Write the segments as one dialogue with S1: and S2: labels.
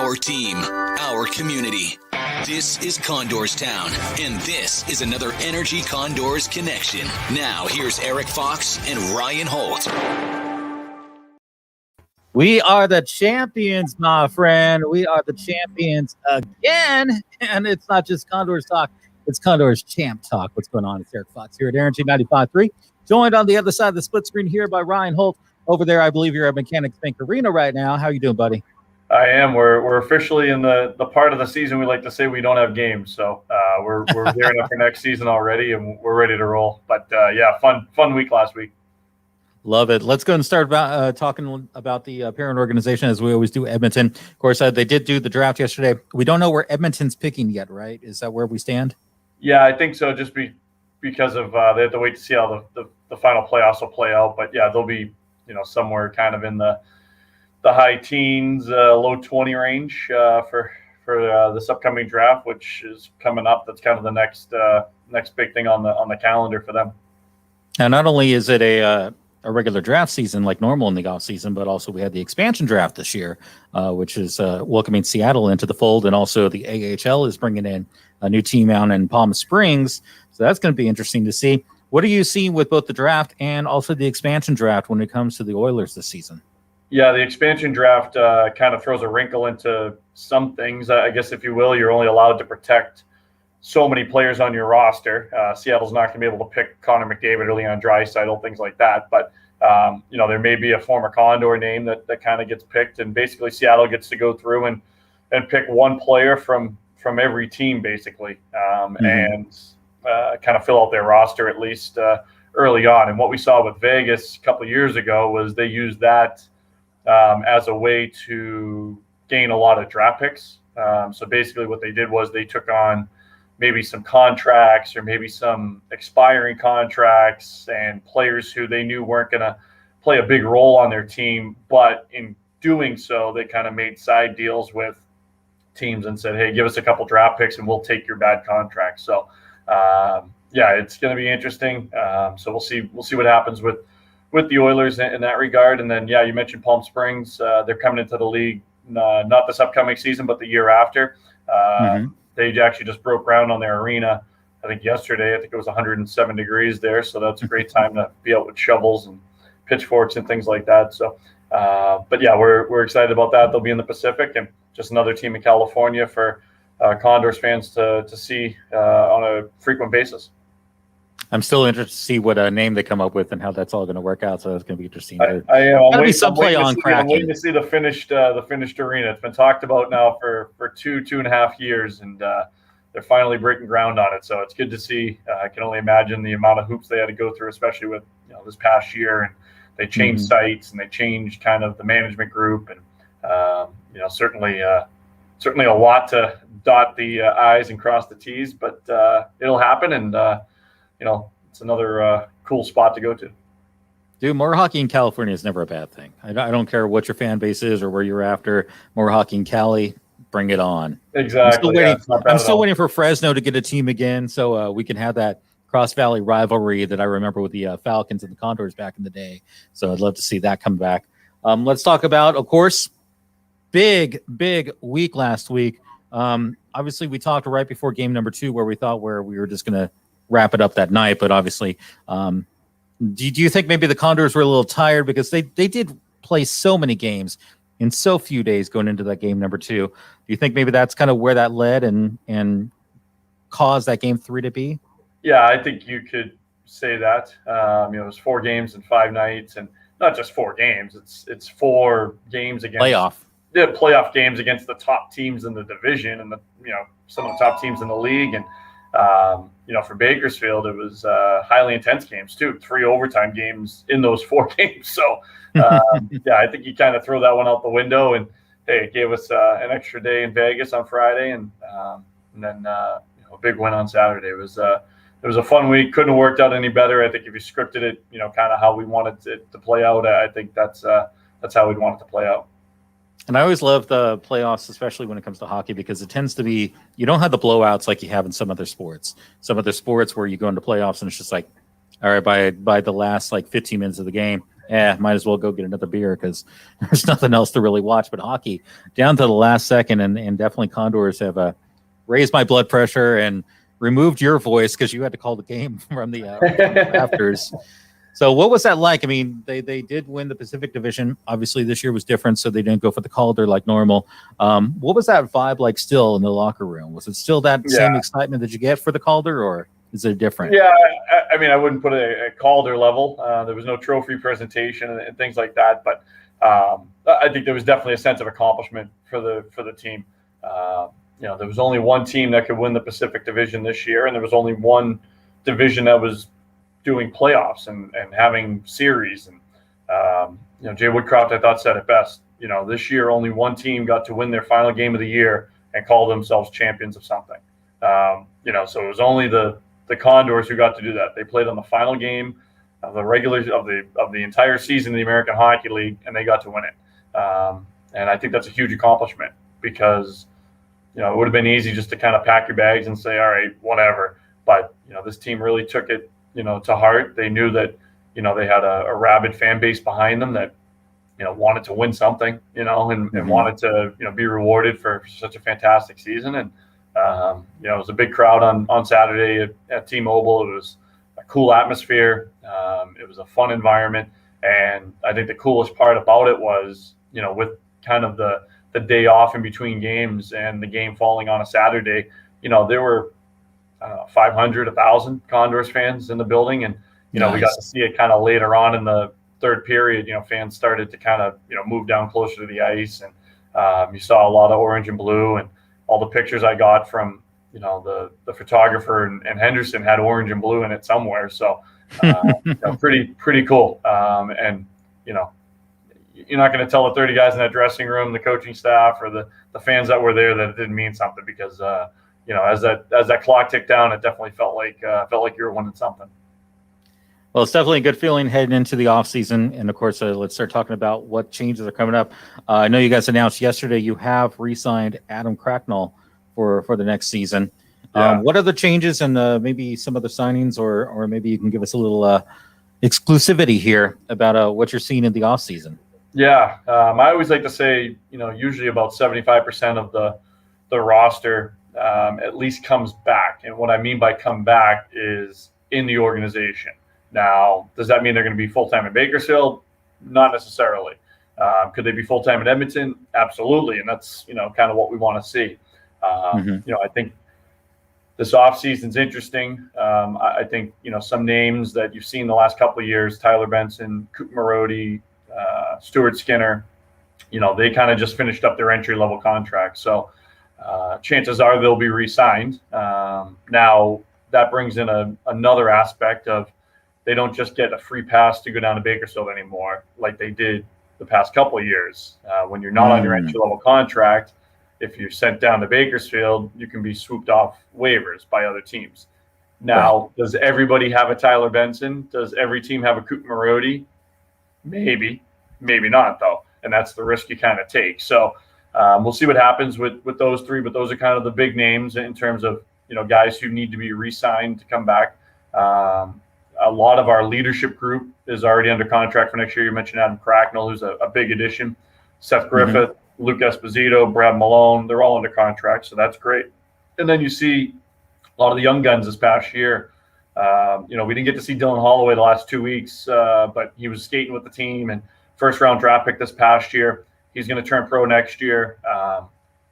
S1: Our team, our community. This is Condors Town, and this is another Energy Condors connection. Now, here's Eric Fox and Ryan Holt.
S2: We are the champions, my friend. We are the champions again. And it's not just Condors talk, it's Condors champ talk. What's going on? It's Eric Fox here at Energy 95.3. Joined on the other side of the split screen here by Ryan Holt. Over there, I believe you're at Mechanics Bank Arena right now. How you doing, buddy?
S3: I am. We're officially in the part of the season we like to say we don't have games. So we're gearing up for next season already, and we're ready to roll. But, yeah, fun week last week.
S2: Love it. Let's go and start talking about the parent organization, as we always do, Edmonton. Of course, they did do the draft yesterday. We don't know where Edmonton's picking yet, right? Is that where we stand?
S3: Yeah, I think so, just because of they have to wait to see how the final playoffs will play out. But, yeah, they'll be, somewhere kind of in the high teens, low 20 range for this upcoming draft, which is coming up. That's kind of the next big thing on the calendar for them.
S2: And not only is it a regular draft season like normal in the off season, but also we had the expansion draft this year, which is welcoming Seattle into the fold. And also the AHL is bringing in a new team out in Palm Springs. So that's going to be interesting to see. What are you seeing with both the draft and also the expansion draft when it comes to the Oilers this season?
S3: Yeah, the expansion draft kind of throws a wrinkle into some things. I guess, if you will, you're only allowed to protect so many players on your roster. Seattle's not going to be able to pick Connor McDavid or Leon Draisaitl, things like that. But, there may be a former Condor name that kind of gets picked. And basically Seattle gets to go through and pick one player from every team, basically, and kind of fill out their roster at least early on. And what we saw with Vegas a couple of years ago was they used that as a way to gain a lot of draft picks. So basically what they did was they took on maybe some contracts or maybe some expiring contracts and players who they knew weren't going to play a big role on their team. But in doing so, they kind of made side deals with teams and said, hey, give us a couple draft picks and we'll take your bad contracts. So, yeah, it's going to be interesting. So we'll see what happens with the Oilers in that regard. And then, yeah, you mentioned Palm Springs. They're coming into the league not this upcoming season, but the year after. They actually just broke ground on their arena, I think yesterday. I think it was 107 degrees there, so that's a great time to be out with shovels and pitchforks and things like that. So, but yeah, we're excited about that. They'll be in the Pacific, and just another team in California for Condors fans to see on a frequent basis.
S2: I'm still interested to see what name they come up with and how that's all going to work out. So that's going to be interesting.
S3: I'm waiting to see the finished arena. It's been talked about now for 2.5 years, and they're finally breaking ground on it. So it's good to see. I can only imagine the amount of hoops they had to go through, especially with this past year. And they changed sites and they changed kind of the management group, and certainly a lot to dot the I's and cross the T's, but it'll happen. And it's another cool spot to go to.
S2: Dude, more hockey in California is never a bad thing. I don't care what your fan base is or where you're after. More hockey in Cali, bring it on.
S3: Exactly.
S2: I'm still waiting for Fresno to get a team again, so we can have that Cross Valley rivalry that I remember with the Falcons and the Condors back in the day. So I'd love to see that come back. Let's talk about, of course, big week last week. Obviously, we talked right before game number 2 where we were just going to wrap it up that night, but obviously, do you think maybe the Condors were a little tired because they did play so many games in so few days going into that game number 2? Do you think maybe that's kind of where that led and caused that game 3 to be?
S3: Yeah, I think you could say that. It was 4 games in 5 nights, and not just 4 games. It's 4 games against playoff games against the top teams in the division and some of the top teams in the league. And for Bakersfield, it was highly intense games too. 3 overtime games in those 4 games. So, yeah, I think you kind of throw that one out the window. And hey, it gave us an extra day in Vegas on Friday, and then a big win on Saturday. It was a fun week. Couldn't have worked out any better. I think if you scripted it, kind of how we wanted it to play out, I think that's how we'd want it to play out.
S2: And I always love the playoffs, especially when it comes to hockey, because it tends to be, you don't have the blowouts like you have in some other sports. Some other sports where you go into playoffs and it's just like, all right, by the last 15 minutes of the game, might as well go get another beer because there's nothing else to really watch but hockey down to the last second. And definitely Condors have raised my blood pressure and removed your voice because you had to call the game from the rafters. So what was that like? I mean, they did win the Pacific Division. Obviously, this year was different, so they didn't go for the Calder like normal. What was that vibe like still in the locker room? Was it still that same excitement that you get for the Calder, or is it different?
S3: Yeah, I mean, I wouldn't put it at Calder level. There was no trophy presentation and things like that, but I think there was definitely a sense of accomplishment for the team. There was only one team that could win the Pacific Division this year, and there was only one division that was doing playoffs and having series. And Jay Woodcroft, I thought, said it best. This year only one team got to win their final game of the year and call themselves champions of something. So it was only the Condors who got to do that. They played on the final game of the entire season of the American Hockey League, and they got to win it. And I think that's a huge accomplishment because it would have been easy just to kind of pack your bags and say, all right, whatever. But this team really took it to heart. They knew that they had a rabid fan base behind them that wanted to win something, and wanted to be rewarded for such a fantastic season. And it was a big crowd on Saturday at T-Mobile. It was a cool atmosphere. It was a fun environment, and I think the coolest part about it was with kind of the day off in between games and the game falling on a Saturday, there were 500, 1,000 Condors fans in the building. And,
S2: Nice.
S3: We got to see it kind of later on in the third period. Fans started to kind of, move down closer to the ice. And you saw a lot of orange and blue. And all the pictures I got from, the photographer and Henderson had orange and blue in it somewhere. So pretty cool. And, you're not going to tell the 30 guys in that dressing room, the coaching staff, or the fans that were there that it didn't mean something because, as that clock ticked down, it definitely felt like you were winning something.
S2: Well, it's definitely a good feeling heading into the off season, and of course, let's start talking about what changes are coming up. I know you guys announced yesterday you have re-signed Adam Cracknell for the next season.
S3: Yeah.
S2: What are the changes and maybe some other signings, or maybe you can give us a little exclusivity here about what you're seeing in the off season?
S3: Yeah, I always like to say, usually about 75% of the roster at least comes back. And what I mean by come back is in the organization. Now, does that mean they're going to be full-time in Bakersfield? Not necessarily. Could they be full-time in Edmonton? Absolutely. And that's, kind of what we want to see. I think this offseason's interesting. I think, some names that you've seen the last couple of years, Tyler Benson, Coop Marody, Stuart Skinner, they kind of just finished up their entry-level contract. So chances are they'll be re-signed. Now, that brings in another aspect of they don't just get a free pass to go down to Bakersfield anymore like they did the past couple of years. When you're not on your entry-level contract, if you're sent down to Bakersfield, you can be swooped off waivers by other teams. Now, Does everybody have a Tyler Benson? Does every team have a Coop Marody? Maybe not, though. And that's the risk you kind of take. So we'll see what happens with those three, but those are kind of the big names in terms of, guys who need to be re-signed to come back. A lot of our leadership group is already under contract for next year. You mentioned Adam Cracknell, who's a big addition. Seth Griffith, Luke Esposito, Brad Malone, they're all under contract, so that's great. And then you see a lot of the young guns this past year. We didn't get to see Dylan Holloway the last 2 weeks, but he was skating with the team and first-round draft pick this past year. He's going to turn pro next year.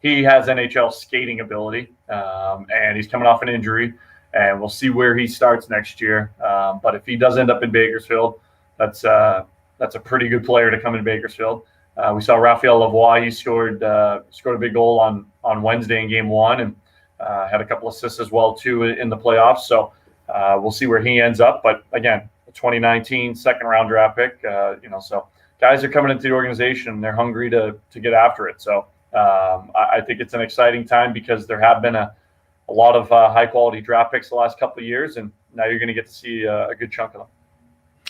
S3: He has NHL skating ability, and he's coming off an injury. And we'll see where he starts next year. But if he does end up in Bakersfield, that's a pretty good player to come in Bakersfield. We saw Raphael Lavoie. He scored a big goal on Wednesday in Game 1 and had a couple assists as well too in the playoffs. So we'll see where he ends up. But again, a 2019 second-round draft pick. So guys are coming into the organization. They're hungry to get after it. So I think it's an exciting time because there have been a lot of high-quality draft picks the last couple of years, and now you're going to get to see a good chunk of them.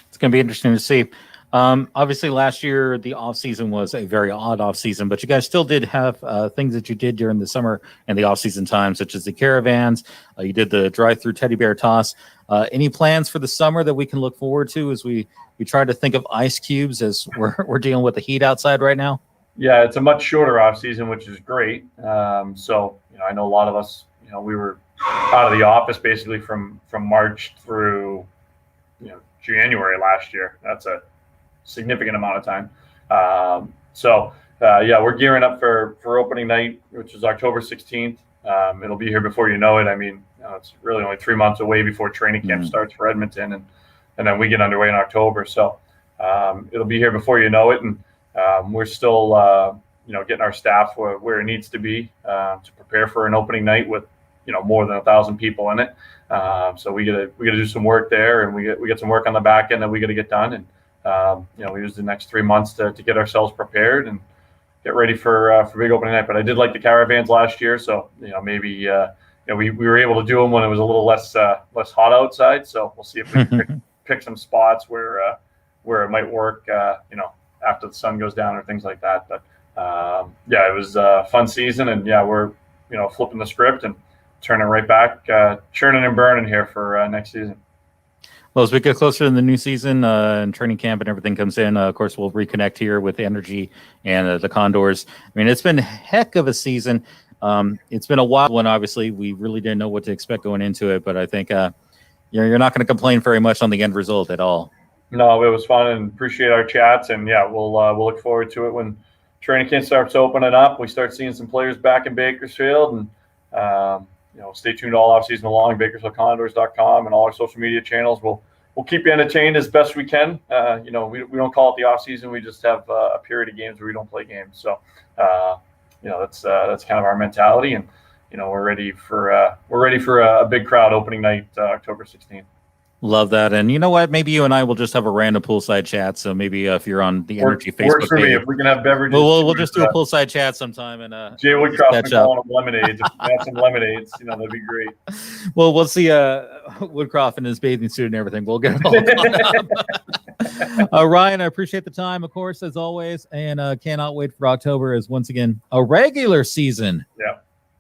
S2: It's going to be interesting to see. Obviously, last year the off season was a very odd off season, but you guys still did have things that you did during the summer and the off season time, such as the caravans. You did the drive-through teddy bear toss. Any plans for the summer that we can look forward to as we try to think of ice cubes as we're dealing with the heat outside right now?
S3: Yeah, it's a much shorter off season, which is great. So I know a lot of us, we were out of the office basically from March through January last year. That's a significant amount of time. We're gearing up for opening night, which is October 16th. It'll be here before you know it. I mean, it's really only 3 months away before training camp starts for Edmonton, and then we get underway in October. So it'll be here before you know it, and we're still getting our staff where it needs to be to prepare for an opening night with more than 1,000 people in it. So we gotta do some work there, and we get some work on the back end that we got to get done, and we use the next 3 months to get ourselves prepared and get ready for big opening night. But I did like the caravans last year, so maybe we were able to do them when it was a little less hot outside. So we'll see if we can pick some spots where it might work. After the sun goes down or things like that. But it was a fun season, and we're flipping the script and turning right back, churning and burning here for next season.
S2: Well, as we get closer to the new season and training camp and everything comes in, of course, we'll reconnect here with Energy and the Condors. I mean, it's been a heck of a season. It's been a wild one, obviously. We really didn't know what to expect going into it, but I think you're not going to complain very much on the end result at all.
S3: No, it was fun, and appreciate our chats, and we'll look forward to it when training camp starts opening up. We start seeing some players back in Bakersfield, and stay tuned all off season long. BakersfieldCondors.com and all our social media channels. We'll keep you entertained as best we can. We don't call it the off season. We just have a period of games where we don't play games. So that's kind of our mentality, and we're ready for a big crowd opening night, October 16th.
S2: Love that. And you know what? Maybe you and I will just have a random poolside chat. So maybe if you're on the Energy Facebook
S3: works for
S2: page,
S3: me. If we can have beverages,
S2: we'll just do a poolside chat sometime. And
S3: Jay Woodcroft calling them lemonades. If we have some lemonades, that'd be great.
S2: Well, we'll see Woodcroft in his bathing suit and everything. We'll get it all. Ryan, I appreciate the time, of course, as always, and cannot wait for October as once again a regular season.
S3: Yeah.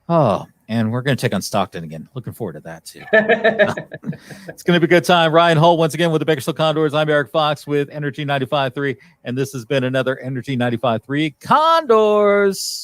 S2: Oh. And we're going to take on Stockton again. Looking forward to that, too. It's going to be a good time. Ryan Hull, once again, with the Bakersfield Condors. I'm Erik Fox with Energy 95.3, and this has been another Energy 95.3 Condors